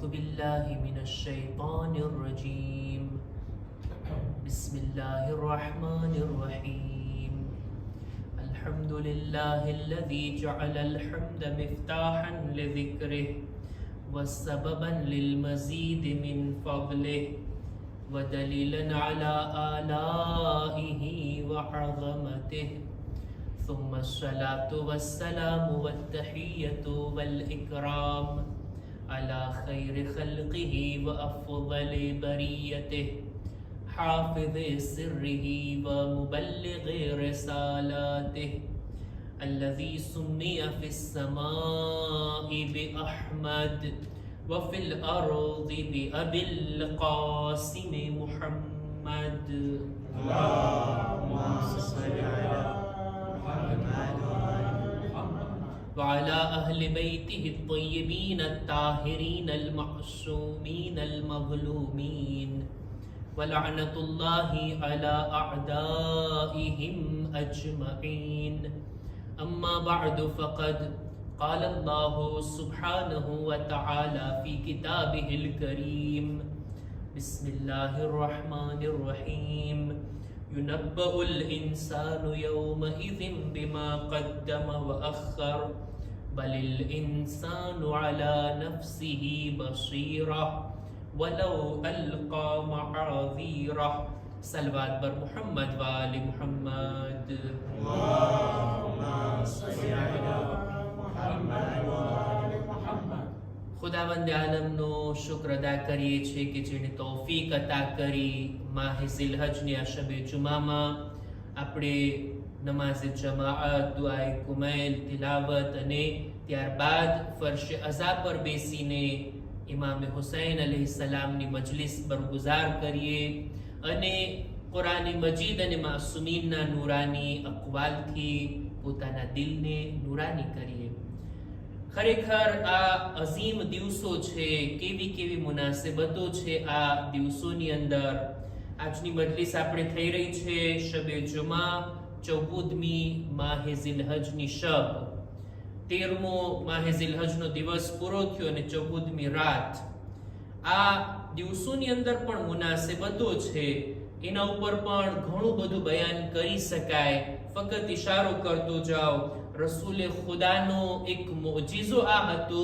أعوذ بالله من الشيطان الرجيم بسم الله الرحمن الرحيم الحمد لله الذي جعل الحمد مفتاحا لذكره وسببا للمزيد من فضله ودليلا على آلائه وعظمته ثم الصلاة والسلام والتحية والإكرام على خير خلقه وأفضل بريته حافظ سره ومبلغ رسالاته الذي سمي في السماء بأحمد وفي الأرض بأبي القاسم محمد اللهم صل على محمد وعلى أهل بيته الطيبين الطاهرين المعصومين المظلومين ولعنة الله على أعدائهم أجمعين أما بعد فقد قال الله سبحانه وتعالى في كتابه الكريم بسم الله الرحمن الرحيم ينبأ الإنسان يومئذ بما قدم وأخر بل الإنسان على نفسه بصيرة ولو ألقى معاذيره صلوات بر محمد وآل محمد اللهم صل على محمد وآل محمد ખુદાવંદ આલમનો શુક્ર અદા કરીએ છીએ કે જેણે તૌફીક અતા કરી માહે ઝિલહજની આ શબે જુમામાં આપણે નમાઝે જમાઅત, દુઆએ કુમૈલ, તિલાવત અને ત્યારબાદ ફર્શ અઝા પર બેસીને ઇમામ હુસૈન અલૈહિસ્સલામની મજલિસ બરગુઝાર કરીએ અને કુરાન મજીદ અને માસૂમીનના નૂરાની અકવાલથી પોતાના દિલને નૂરાની કરીએ. ખરેખર આ અઝીમ દિવસો છે, કેવી મુનાસબતો છે આ દિવસોની અંદર. આજની મજલિસ આપણે થઈ રહી છે શબે જુમા 14મી માહે ઝિલહજની શબ. 13મો માહે ઝિલહજનો દિવસ પૂરો થયો અને 14મી રાત. આ દિવસોની અંદર પણ મુનાસબતો છે, એના ઉપર પણ ઘણું બધું બયાન કરી શકાય. ફક્ત ઇશારો કરતો જાઓ. રસૂલે ખુદાનો એક મોજીઝો આ હતો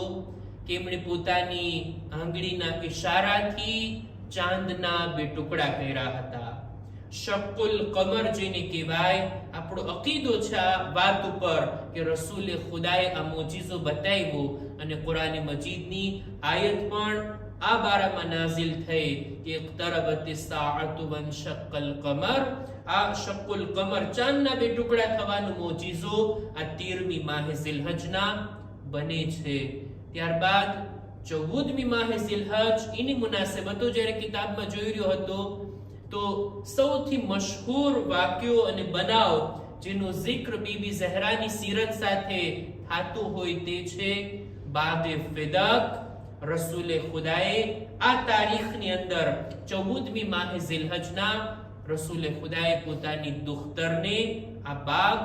કે એમણે પોતાની આંગળીના ઇશારાથી ચાંદના 2 ટુકડા કર્યા હતા. શક્કુલ કમર જેને કહેવાય. આપણો અકીદો છે આ વાત ઉપર કે રસૂલે ખુદાએ આ મોજીઝો બતાવ્યો અને કુરાન મજીદની આયત પણ આ બારામાં નાઝિલ થઈ કે ઇક્તરબતિસ સાઅતુ વનશક્કલ કમર. આ શક્કુલ કમર ચાંદના 2 ટુકડા થવાનો મોજીઝો આ 13મી માહે ઝિલહજના બને છે. ત્યારબાદ 14મી માહે ઝિલહજ એની મુનાસબતો જ્યારે કિતાબમાં જોઈ રહ્યો હતો તો સૌથી મશહૂર વાક્યો અને બનાવ જેનો જિક્ર બીબી ઝહરાની સીરત સાથે થતો હોય તે છે બાદે ફિદક. રસૂલે ખુદાએ આ તારીખની અંદર 14મી માહે ઝિલહજના રસૂલે ખુદાએ પોતાની દુખ્તરને આ બાગ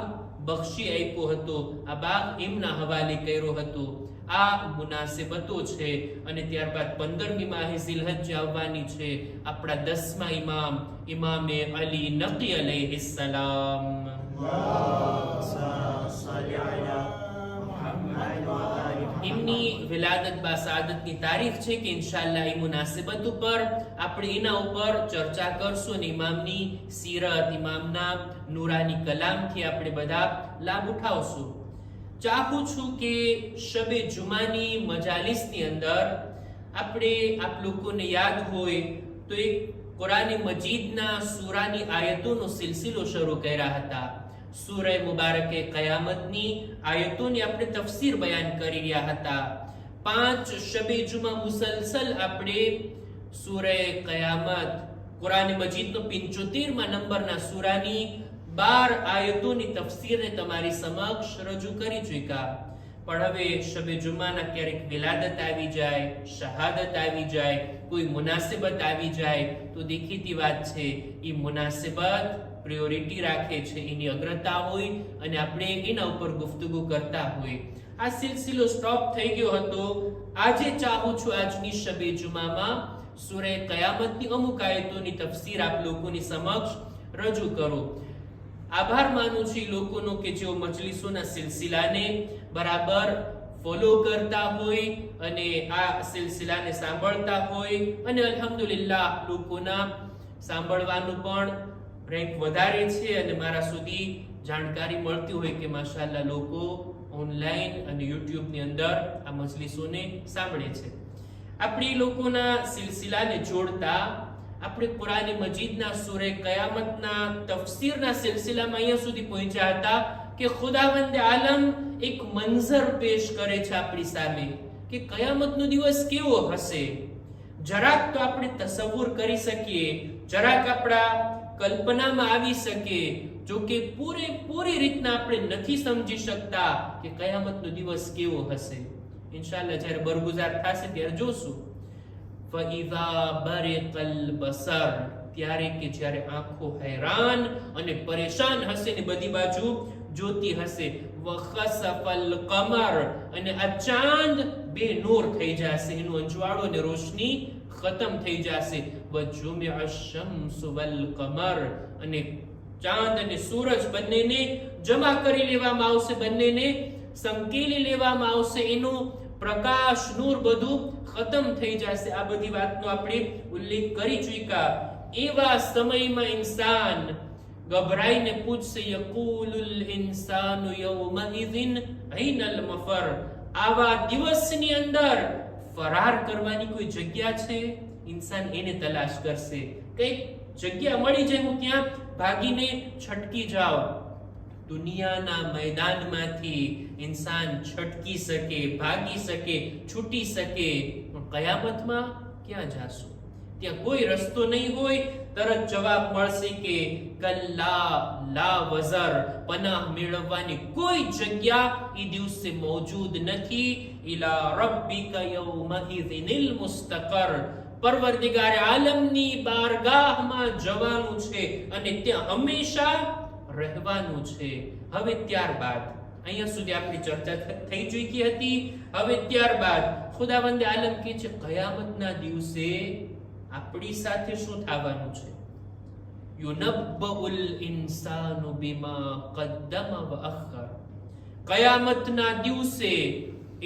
બક્ષી આપ્યો હતો. આ બાગ એમના હવાલે કર્યો હતો. આ મુનાસબતો છે. અને ત્યારબાદ 15મી માહે ઝિલહજ આવવાની છે આપણા 10મા ઇમામ ઇમામે અલી નકી અલૈહિસ્સલામ. એમની વિલાદત બાસાદતની તારીખ છે કે ઇન્શાઅલ્લાહ એ મુનાસબત ઉપર આપણે એના ઉપર ચર્ચા કરશું અને ઇમામની સીરત, ઇમામના નૂરાની કલામથી આપણે બધા લાભ ઉઠાવશું. ચાહું છું કે શબે જુમાની મજાલિસની અંદર આપણે આપ લોકોને યાદ હોય તો એક કુરાન મજીદના સૂરાની આયતોનો સિલસિલો શરૂ કર્યા હતા. સૂરે મુબારકે કયામતની આયતોની આપણે તફસીર બયાન કરી રહ્યા હતા. 5 શબે જુમા મુસલસલ આપણે સૂરે કયામત કુરાન મજીદનો 75મા નંબરના સૂરાની 12 આયતોની તફસીરને તમારી સમક્ષ રજૂ કરી ચૂક્યા. પણ હવે શબે જુમાના ક્યારેક વિલાદત આવી જાય, શહાદત આવી જાય, કોઈ મુનાસિબત આવી જાય તો દેખીતી વાત છે એ મુનાસિબત પ્રાયોરિટી રાખે છે, એની અગ્રતા હોય અને આપણે એના ઉપર ગુફ્તગુ કરતા હોય. આ સિલસિલો સ્ટોપ થઈ ગયો હતો. આજે ચાહું છું આજની શબે જુમામાં સૂરે કયામતની અમુક આયતોની તફસીર આપ લોકોની સમક્ષ રજૂ કરું. આભાર માનું છું લોકોનો કે જેઓ મજલિસોના સિલસિલાને બરાબર ફોલો કરતા હોય અને આ સિલસિલાને સાંભળતા હોય અને અલ્હમ્દુલિલ્લાહ લોકોના સાંભળવાનું પણ રેન્ક વધારે છે અને મારા સુધી જાણકારી મળતી હોય કે માશાઅલ્લાહ લોકો ઓનલાઈન અને યુટ્યુબ ની અંદર આ મજલિસોને સાંભળે છે. આપણે લોકોના સિલસિલાને જોડતા આપણે કુરાન મજીદના સૂરે કયામતના તફસીરના સિલસિલામાં અહીંયા સુધી પહોંચ્યા હતા કે ખુદાવંદ આલમ એક મંઝર પેશ કરે છે આપણી સામે કે કયામતનો દિવસ કેવો હશે. જરાક તો આપણે તસવ્વુર કરી શકીએ, જરાક આપણા કલ્પનામાં આવી શકે, જો કે પૂરેપૂરી રીતના આપણે નથી સમજી શકતા કે કયામતનો દિવસ કેવો હશે. ઇન્શાઅલ્લાહ જ્યારે બરગુઝાર થશે ત્યારે જોશું. ફઈઝા બરિકલ બસર, ત્યારે કે જ્યારે આંખો હેરાન અને પરેશાન હશે ને બધી બાજુ જોતી હશે. વખસફલ કમર, અને આ ચાંદ બે નૂર થઈ જશે, એનું અંજવાળું અને રોશની ખતમ થઈ જશે. વજુમિઅ અશ-શમ્સુ વલ કમર, અને ચાંદ અને સૂરજ બંનેને જમા કરી લેવામાં આવશે, બંનેને સંકેલી લેવામાં આવશે, એનું પ્રકાશ નૂર બધું ખતમ થઈ જશે. આ બધી વાતનો આપણે ઉલ્લેખ કરી ચૂક્યા. એવા સમયમાં ઇન્સાન ગભરાઈને પૂછશે, યકૂલુલ ઇન્સાનુ યૌમઇઝિન અયનલ મફર. આવા દિવસની અંદર ફરાર કરવાની કોઈ જગ્યા છે? ઇન્સાન એને તલાશ કરશે, કઈ જગ્યા મળી જાય હું ત્યાં ભાગીને છટકી જાઉં. દુનિયાના મેદાનમાંથી ઇન્સાન છટકી શકે, ભાગી શકે, છૂટી શકે, પણ કયામતમાં ક્યાં જાશું? ત્યાં કોઈ રસ્તો નહીં હોય. તરત જવાબ મળશે કે કલ્લા લા વઝર, પનાહ મેળવવાની કોઈ જગ્યા એ દિવસે મોજૂદ નથી. ઇલા રબ્બિકા યૌમઇઝિનિલ મુસ્તકર, પરવરદિગાર આલમની બારગાહમાં જવાનું છે અને ત્યાં હંમેશા રહેવાનું છે. હવે ત્યારબાદ અહીંયા સુધી આપણી ચર્ચા થઈ ચૂકી હતી. હવે ત્યારબાદ ખુદાવંદ આલમ કહે છે કયામતના દિવસે આપણી સાથે શું થવાનું છે? યુનબ્બઉલ ઇન્સાનુ બિમા કદ્દમ વ અખર. કયામતના દિવસે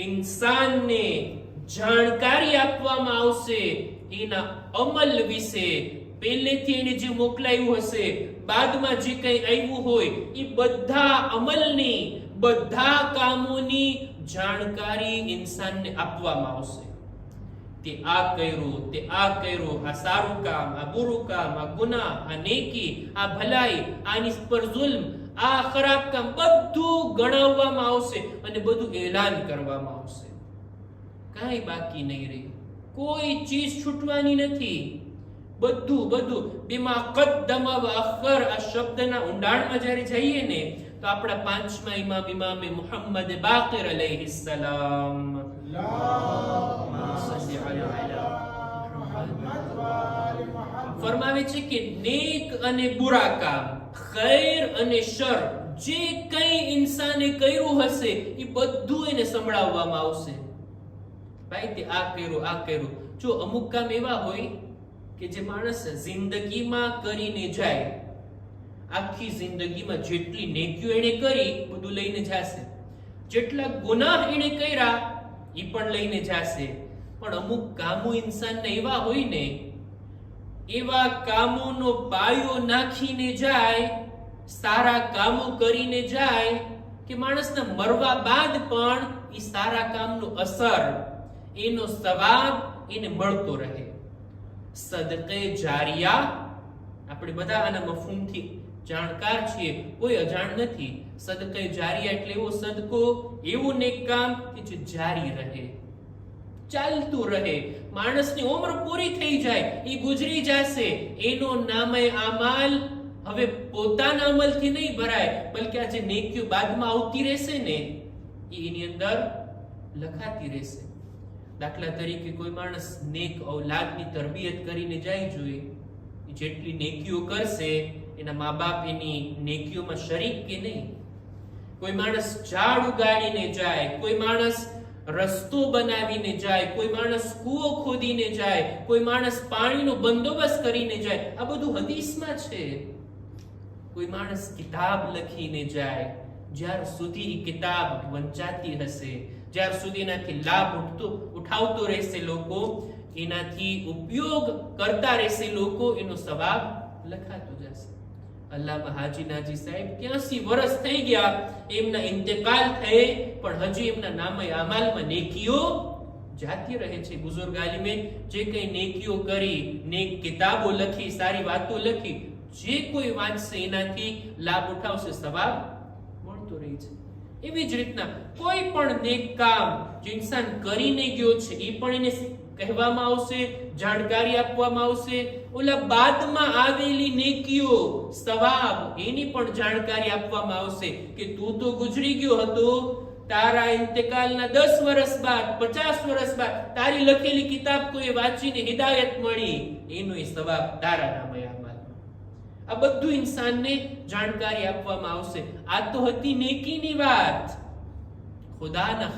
ઇન્સાનને જાણકારી આપવામાં આવશે એના અમલ વિશે. પહેલેથી એને જે મોકલાયું હશે, બાદમાં જે કંઈ આવ્યું હોય, એ બધા અમલની, બધા કામોની જાણકારી ઇન્સાનને આપવામાં આવશે. તે આ કર્યું, તે આ કર્યું, આ સારું કામ, આ બુરું કામ, આ ગુનાહ, આ નેકી, આ ભલાઈ, આની પર જુલ્મ, આ ખરાબ કામ, બધું ગણાવવામાં આવશે અને બધું એલાન કરવામાં આવશે. કાંઈ બાકી નહીં રહે, કોઈ ચીજ છૂટવાની નથી. બધું બિમા કદ્દમ વ અખર. આ શબ્દના ઊંડાણમાં જ્યારે જઈએ ને તો આપણા પાંચમા ઇમામ મુહમ્મદ બાકિર અલૈહિસ સલામ ફરમાવે છે કે નેક અને બુરા કામ, ખૈર અને શર, જે કંઈ ઇન્સાને કર્યું હશે એ બધું એને સંભળાવવામાં આવશે. ભાઈ તે આ કર્યું. જો અમુક કામ એવા હોય કે જે માણસ જિંદગીમાં કરીને જાય, આખી જિંદગીમાં જેટલી નેકીઓ એને કરી બધું લઈને જશે, જેટલા ગુનાહ એને કર્યા એ પણ લઈને જશે. પણ અમુક કામો ઇન્સાનના એવા હોય ને, એવા કામોનો પાયો નાખીને જાય, સારા કામો કરીને જાય કે માણસના મરવા બાદ પણ એ સારા કામનો અસર, એનો સવાબ એને મળતો રહે. સદકે જારિયા, આપણે બધા આના મફહૂમથી જાણકાર છીએ, કોઈ અજાણ નથી. સદકે જારિયા એટલે એવો સદકો, એવું નેક કામ કે જે જારી રહે, ચાલતું રહે. માણસની ઉંમર પૂરી થઈ જાય, એ ગુજરી જશે, એનો નામે આમાલ હવે પોતાના અમલથી નહીં ભરાય, બલકે આ જે નેકીઓ બાદમાં આવતી રહેશે ને એની અંદર લખાતી રહેશે. દાખલા તરીકે કોઈ માણસ નેક ઔલાદની તરબિયત કરીને જાય જોઈએ, જેટલી નેકીઓ કરશે એના મા બાપ એની નેકીઓમાં શરીક કે નહીં? કોઈ માણસ ઝાડ ઉગાડીને જાય, કોઈ માણસ રસ્તો બનાવીને જાય, કોઈ માણસ કૂવો ખોદીને જાય, કોઈ માણસ પાણીનો બંદોબસ્ત કરીને જાય. આ બધું હદીસમાં છે. કોઈ માણસ કિતાબ લખીને જાય. જ્યાર સુધી કિતાબ વંચાતી હશે, જ્યાર સુધી એનાથી લાભ ઉઠાવતો રહેશે લોકો, એનાથી ઉપયોગ કરતા રહેશે લોકો, એનો સવાબ લખાતો જશે. અલ્લામા હાજી નાજી સાહેબ 83 વર્ષ થઈ ગયા, એમના ઇન્તેકાલ થઈ, પણ હજી એમના નામે અમાલમાં નેકીઓ જાતી રહે છે. બુઝુર્ગ આલિમે જે કઈ નેકીઓ કરી, નેક કિતાબો લખી, સારી વાતો લખી, જે કોઈ વાંચશે એનાથી લાભ ઉઠાવશે, સવાબ મળતો રહે છે. એવી જ રીતના કોઈ પણ નેક કામ જે ઇન્સાન કરીને ગયો છે એ પણ એને કહેવામાં આવશે, જાણકારી આપવામાં આવશે. ઓલા બાદમાં આવેલી નેકીઓ, સવાબ, એની પણ જાણકારી આપવામાં આવશે કે તું તો ગુજરી ગયો હતો, તારા ઇન્તકાલના 10 વર્ષ બાદ, 50 વર્ષ બાદ તારી લખેલી કિતાબ કોઈ વાંચીને હિદાયત મળી, એનો એ સવાબ તારા નામે આમલમાં. આ બધું ઇન્સાનને જાણકારી આપવામાં આવશે. આ તો હતી નેકીની વાત. ખુદાના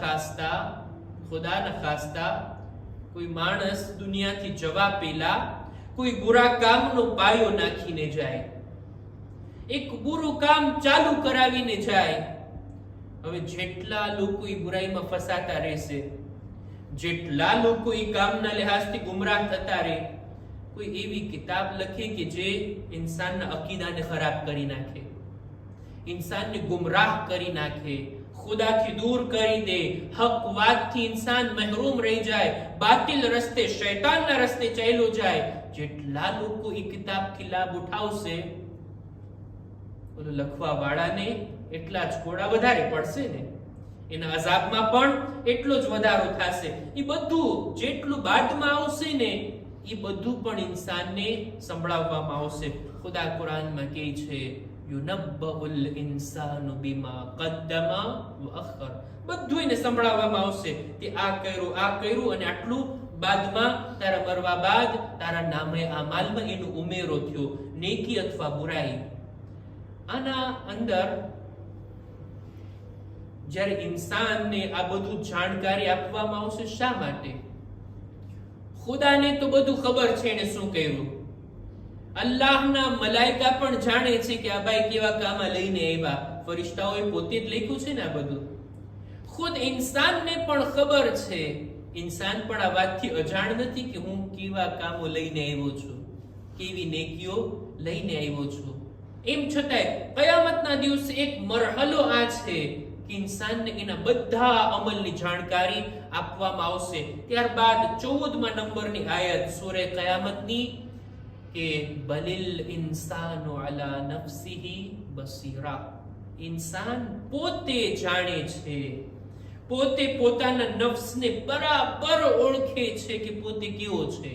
ખાસ્તા કોઈ માણસ દુનિયાથી જવા પહેલા કોઈ બુરા કામનો પાયો નાખીને જાય, એક બુરું કામ ચાલુ કરાવીને જાય. હવે જેટલા લોકો એ બુરાઈમાં ફસાતા રહેશે, જેટલા લોકો એ કામના લિહાઝથી ગુમરાહ થતા રહે, કોઈ એવી કિતાબ લખે કે જે ઇન્સાનના અકીદાને ખરાબ કરી નાખે, ઇન્સાનને ગુમરાહ કરી નાખે, ખુદાથી દૂર કરી દે, હક વાતથી ઇન્સાન મહેરૂમ રહી જાય, બાતિલ રસ્તે, શૈતાનના રસ્તે ચાલ્યો જાય, જેટલા લોકો એ કિતાબથી લાભ ઉઠાવશે, ઓલો લખવા વાળાને એટલા જ કોડા વધારે પડશે ને, એના અઝાબમાં પણ એટલો જ વધારો થશે. એ બધું જેટલું બાદમાં આવશે ને, એ બધું પણ ઇન્સાનને સંભળાવવામાં આવશે. ખુદા કુરાનમાં કહે છે, યુનબ્બઉલ ઇન્સાનુ બીમા કદ્દમા વ અખર. બધું એને સંભળાવવામાં આવશે કે આ કર્યું અને આટલું બાદમાં, તારા મરવા બાદ તારા નામે આમાલમાં એનો ઉમેરો થયો, નેકી અથવા બુરાઈ. આના અંદર જ્યારે ઇન્સાનને આ બધું જાણકારી આપવામાં આવશે, શા માટે? ખુદાને તો બધું ખબર છે એને શું કર્યું. અલ્લાહના મલાઈકા પણ જાણે છે કે આ ભાઈ કેવા કામ લઈને આવ્યા. ફરિશ્તાઓએ પોતે જ લખ્યું છે ને આ બધું. ખુદ ઇન્સાનને પણ ખબર છે, ઇન્સાન પણ આ વાતથી અજાણ નથી કે હું કેવા કામો લઈને આવ્યો છું, કેવી નેકીઓ લઈને આવ્યો છું. એમ છતાંય કયામતના દિવસે એક મરહલો આ છે કે ઇન્સાનને એના બધા અમલની જાણકારી આપવામાં આવશે. ત્યારબાદ 14મા નંબરની આયત સૂરે કયામતની કે બલિલ ઇન્સાનુ અલા નફ્સિહી બસીરા. ઇન્સાન પોતે જાણે છે, પોતે પોતાના નફ્સને બરાબર ઓળખે છે કે પોતે કેવો છે,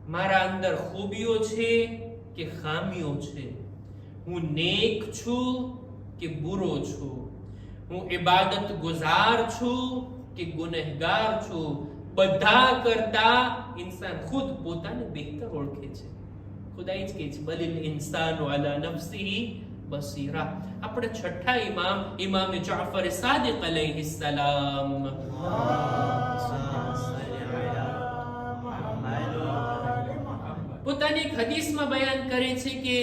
મારા અંદર ખૂબીઓ છે કે ખામીઓ છે, હું નેક છું કે બુરો છું, હું ઇબાદત ગુજાર છું કે ગુનેહગાર છું. બધા કરતા ઇન્સાન ખુદ પોતાને બહેતર ઓળખે છે. ખુદા જ કહે છે બલિલ ઇન્સાનુ અલા નફ્સિહી બસીરા. આપણે છઠ્ઠા ઇમામ જાફર સાદિક અલૈહિસ સલામ પોતાની એક હદીસમાં બયાન કરે છે કે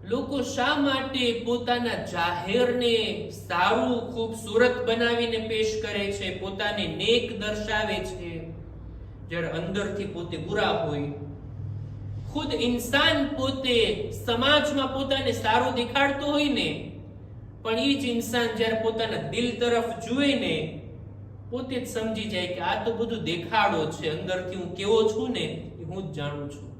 લોકો શા માટે પોતાના જાહેરને સારું ખૂબસૂરત બનાવીને પેશ કરે છે, પોતાને નેક દર્શાવે છે, જ્યારે અંદરથી પોતે બુરા હોય. ખુદ ઇન્સાન પોતે સમાજમાં પોતાને સારું દેખાડતો હોય ને, પણ એ જ ઇન્સાન જ્યારે પોતાના દિલ તરફ જુએ ને, પોતે જ સમજી જાય કે આ તો બધું દેખાડો છે, અંદરથી હું કેવો છું ને એ હું જ જાણું છું.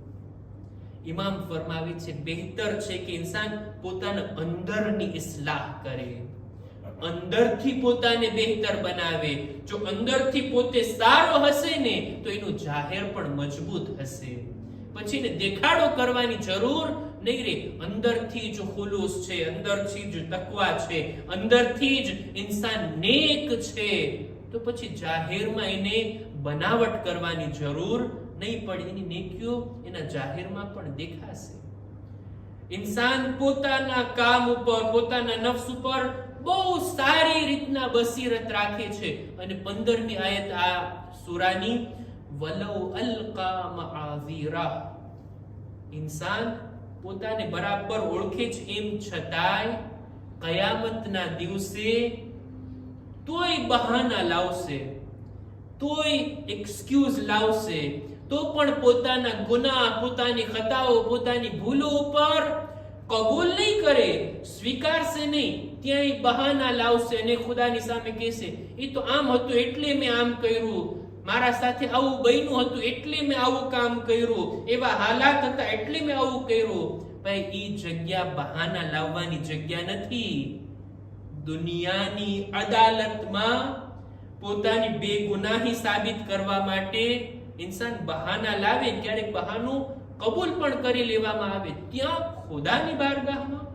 ઇમામ ફરમાવે છે બહેતર છે કે ઇન્સાન પોતાના અંદરની ઇસ્લાહ કરે, અંદરથી પોતાને બહેતર બનાવે. જો અંદરથી પોતે સારો હશે ને તો એનું જાહેર પણ મજબૂત હશે. પછી ને દેખાડો કરવાની જરૂર નહીં રે. અંદરથી જો ખુલૂસ છે, અંદરથી જ તકવા છે, અંદરથી જ ઇન્સાન નેક છે, તો પછી જાહેરમાં એને બનાવટ કરવાની જરૂર નહીં પડે. એની નેકીઓ એના જાહેરમાં પણ દેખાશે. ઇન્સાન પોતાના કામ ઉપર, પોતાના નફ્સ ઉપર બહુ સારી રીતના બસીરત રાખે છે. અને 15મી આયત આ સૂરાની, વલૌ અલ્કા મઆઝીરા, ઇન્સાન પોતાને બરાબર ઓળખે છે, એમ છતાંય કયામતના દિવસે તોય બહાના લાવશે, તોય એક્સક્યુઝ લાવશે, તો પણ પોતાના ગુનાહ, પોતાની ખતાઓ, પોતાની ભૂલો ઉપર કબૂલ નહીં કરે, સ્વીકારશે નહીં, ત્યાંય બહાના લાવશે અને ખુદાની સામે કહેશે, એ તો આમ હતું એટલે મેં આમ કર્યું, મારા સાથે આવું બન્યું હતું એટલે મેં આવું કામ કર્યું, એવા હાલાત હતા એટલે મેં આવું કર્યું. ભાઈ, એ જગ્યા બહાના લાવવાની જગ્યા નથી. દુનિયાની અદાલતમાં પોતાની બેગુનાહી સાબિત કરવા માટે ઇન્સાન બહાના લાવે, ક્યારેક બહાનું કબૂલ પણ કરી લેવામાં આવે, ત્યાં ખુદાની બારગાહમાં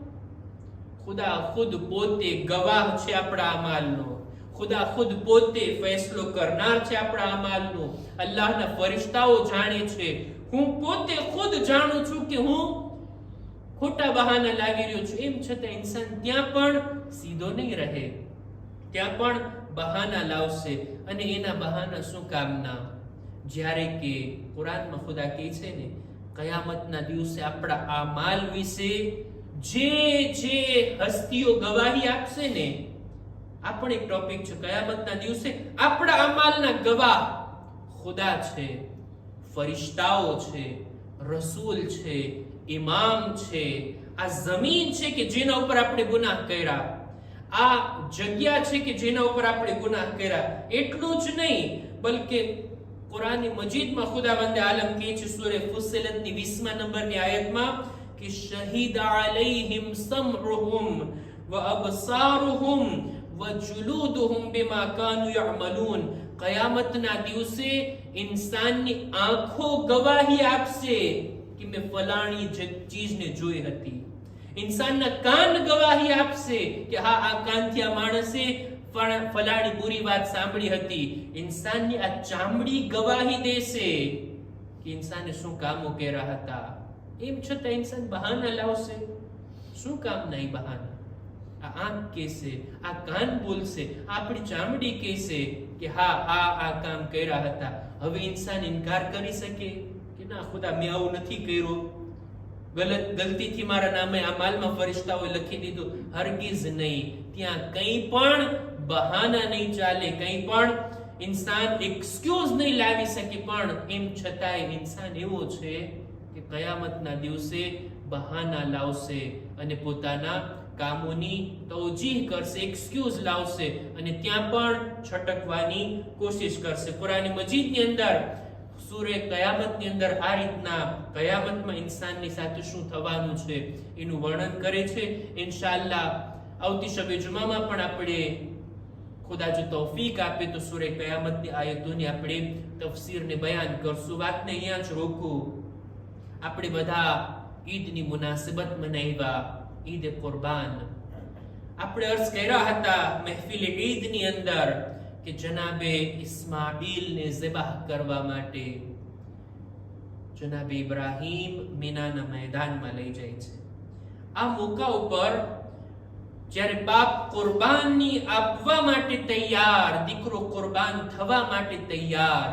ખુદા ખુદ પોતે ગવાહ છે આપણા અમાલનો, ખુદા ખુદ પોતે ફેસલો કરનાર છે આપણા અમાલનો. અલ્લાહના ફરિશ્તાઓ જાણે છે, હું પોતે ખુદ જાણું છું કે હું ખોટા બહાના લાવી રહ્યો છું. એમ છતાં ઇન્સાન ત્યાં પણ સીધો નહીં રહે, ત્યાં પણ બહાના લાવશે. અને એના બહાના શું કામના? જ્યારે કે કુરાનમાં ખુદા કહે છે ને, કયામતના દિવસે આપણા અમાલ વિશે જે જે હસ્તીઓ ગવાહી આપશે ને, આ પણ એક ટોપિક છે. કયામતના દિવસે આપણા અમાલના ગવાહ ખુદા છે, ફરિશ્તાઓ છે, રસૂલ છે, ઇમામ છે, આ જમીન છે કે જેના ઉપર આપણે ગુનાહ કર્યા, આ જગ્યા છે કે જેના ઉપર આપણે ગુનાહ કર્યા. એટલું જ નહીં, બલકે કુરાની મજીદમાં ખુદાવંદે આલમ કહે છે સૂરે ફુસ્સિલતની 20મા નંબરની આયતમાં કે શહીદ અલૈહિમ સમઉહુમ વ અબસારુહુમ વ જુલૂદુહુમ બિમા કાનુ યઅમલૂન. કયામતના દિવસે ઇન્સાનની આંખો ગવાહી આપશે કે મેં ફલાણી ચીજને જોઈ હતી. ઇન્સાનના કાન ગવાહી આપશે કે હા, આ કાનથી આ માણસે ફલાણી બુરી વાત સાંભળી હતી. ઇન્સાનની આ ચામડી ગવાહી દેશે કે ઇન્સાને શું કામો કર્યા હતા. એમ છતાં ઇન્સાન બહાના લાવશે. શું કામ નહીં બહાના? આ આંખ કહેશે, આ કાન બોલશે, આપણી ચામડી કહેશે કે હા, આ કામ કર્યા હતા. હવે ઇન્સાન ઇનકાર કરી શકે કે ના ખુદા, મેં આવું નથી કર્યું, ગલતીથી મારા નામે આ માલમાં ફરિશ્તાઓએ લખી દીધું. હરગીઝ નહીં. ત્યાં કંઈ પણ બહાના નહીં ચાલે, કંઈ પણ ઇન્સાન એક્સક્યુઝ નહીં લાવી શકે. પણ એમ છતાંય ઇન્સાન એવો છે કે કયામતના દિવસે બહાના લાવશે અને પોતાના કામોની તૌજીહ કરશે, એક્સક્યુઝ લાવશે અને ત્યાં પણ છટકવાની કોશિશ કરશે. કુરાન મજીદની અંદર સૂરે કયામતની અંદર આ રીતના કયામતમાં ઇન્સાનની સાથે શું થવાનું છે એનું વર્ણન કરે છે. ઇન્શાઅલ્લાહ આવતી શબે જુમામાં પણ આપણે ખુદા જો તૌફીક આપે તો સૂરે કયામતની આયતોની આપણે તફસીરને બયાન કરશું. વાતને અહીંયા જ રોકું. આપણે બધા ઈદની મુનાસિબત મનાવ્યા, ઈદ કુરબાન. આપણે અર્ઝ કર્યા હતા મહેફિલ ઈદની અંદર કે જનાબે ઇસ્માઈલને ઝિબાહ કરવા માટે જનાબે ઇબ્રાહીમ મીનાના મેદાનમાં લઈ જાય છે. આ મોકા ઉપર જ્યારે બાપ કુરબાની આપવા માટે તૈયાર, દીકરો કુરબાન થવા માટે તૈયાર,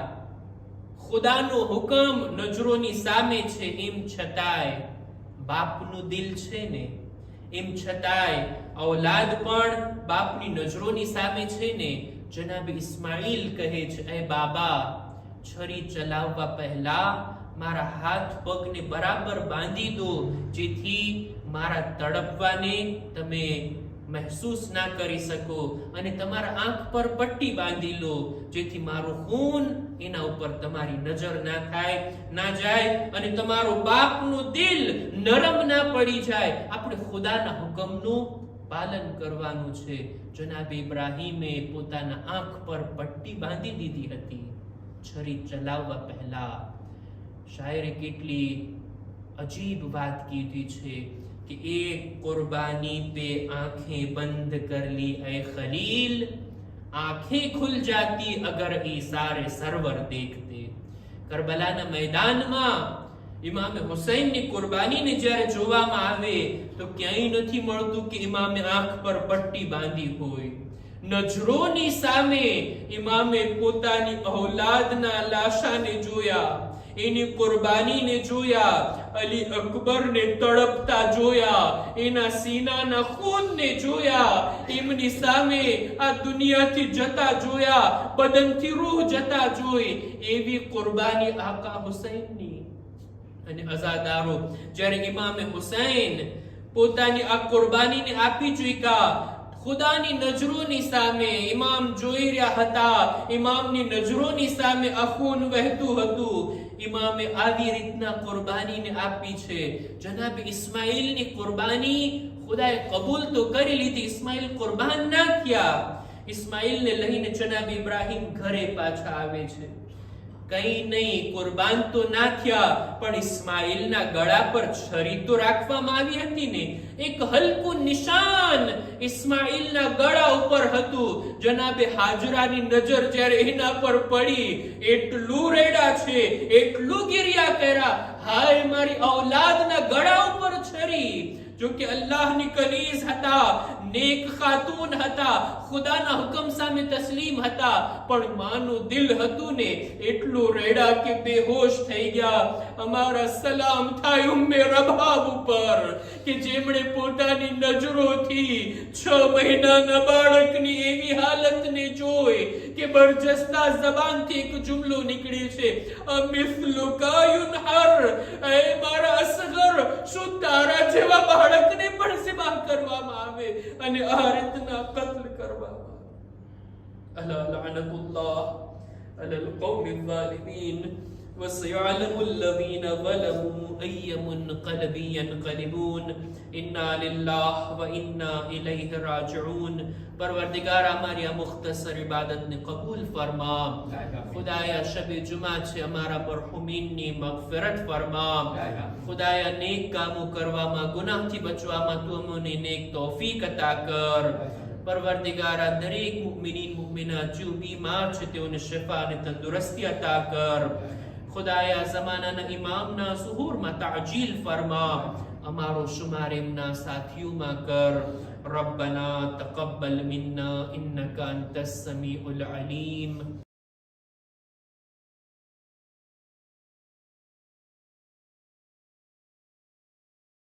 ખુદાનો હુકમ નજરોની સામે છે, એમ છતાંય બાપનું દિલ છે ને, એમ છતાંય ઔલાદ પણ બાપની નજરોની સામે છે ને. જનાબ ઇસ્માઈલ કહે છે, એ બાબા, છરી ચલાવવા પહેલા મારા હાથ પગને બરાબર બાંધી દો, જેથી મારા તડપવાને તમે મહેસૂસ ના કરી શકો, અને તમારા આંખ પર પટ્ટી બાંધી લો, જેથી મારું ખૂન એના ઉપર તમારી નજર ના થાય, ના જાય, અને તમારું બાપનું દિલ નરમ ના પડી જાય. આપણે ખુદાના હુકમનું પાલન કરવાનું છે. જનાબ ઇબ્રાહીમે પોતાના આંખ પર પટ્ટી બાંધી દીધી હતી છરી ચલાવવા પહેલા. શાયરે કેટલી અજીબ વાત કીધી છે कि एक कुर्बानी पे आंखें बंद कर ली ऐ खलील, आंखें खुल जाती अगर ईसारे सरवर देखते. करबलाना मैदान में ઇમામે હુસૈનની કુરબાનીને જ્યારે જોવામાં આવે તો ક્યાંય નથી મળતું કે ઇમામે આંખ પર પટ્ટી બાંધી હોય. નજરોની સામે ઇમામે પોતાની ઔલાદના લાશાને જોયા, એની કુરબાનીને જોયા, અલી અકબરને તડપતા જોયા, એના સીનાના ખૂનને જોયા, એમની સામે આ દુનિયાથી જતા જોયા, બદનથી રૂહ જતા જોઈ. એવી કુરબાની આકા હુસૈનની. અને અઝાદારો, જ્યારે ઇમામે હુસૈન પોતાની આ કુરબાનીને આપી ચૂક્યા, ખુદાની નજરોની સામે ઇમામ જોઈ રહ્યા હતા, ઇમામની નજરોની સામે આ ખૂન વહેતું હતું. ઇમામે આવી રીતના કુરબાનીને આપી છે. જનાબ ઇસ્માઈલની કુરબાની ખુદાએ કબૂલ તો કરી લીધી, ઇસ્માઈલ કુરબાન ના થયા. ઇસ્માઈલને લઈને જનાબ ઇબ્રાહીમ ઘરે પાછા આવે છે. કઈ નહીં, કુરબાન તો ના થયા, પણ ઇસ્માઈલના ગળા પર છરી તો રાખવામાં આવી હતી ને. એક હલકું નિશાન ઇસ્માઈલના ગળા ઉપર હતું. જનાબે હાજરાની નજર જ્યારે એના પર પડી, એટલું રેડા છે, એટલું ગિરિયા કર્યા, હાય મારી ઔલાદના ગળા ઉપર છરી. જો કે અલ્લાહની કનીઝ હતા, નેક ખાતૂન હતા, ખુદાના હુકમ સામે તસ્લીમ હતા, પણ માનું દિલ હતું ને એટલું રેડા કે બેહોશ થઈ ગયા. અમારા સલામ થાય ઉમ્મે રબાબ ઉપર કે જેમણે પોતાની નજરોથી 6 મહિનાના બાળકની એવી હાલતને જોઈ કે બરજસ્તા જબાનથી એક જુમલો નીકળે છે, અમિસ્લુકા યુનહર, એ મારા અસગર, શું તારા જેવા બાળકને પણ ઝિબા કરવામાં આવે અને આ રીતના કત્લ કરવામાં આવે. અલા લઅનતુલ્લાહ અલલ કૌમિલ ઝાલિમીન وسيعلم الذين ظلموا أي منقلب ينقلبون إنا لله وإنا إليه راجعون. परवरदिगार हमारी આ મુખ્તસર ઇબાદતને કબૂલ ફરમા. ખુદાયા શબ જુમા છે, અમારા મરહુમીનની મગફિરત ફરમા. ખુદાયા નેક કામો કરવામાં, ગુનાહથી બચવામાં તું અમને નેક તૌફીક અતા કર. પરવરદિગારા દરેક મુમિનીન મુમિનાત જો બીમાર છે તેઓને શિફા અને તંદુરસ્તી અતા કર. ખુદાયા ઝમાનાના ઇમામના ઝુહૂરમાં તાજીલ ફરમા. અમારો શુમાર એમના સાથીઓમાં કર. ربنا تقبل منا إنك أنت السميع العليم.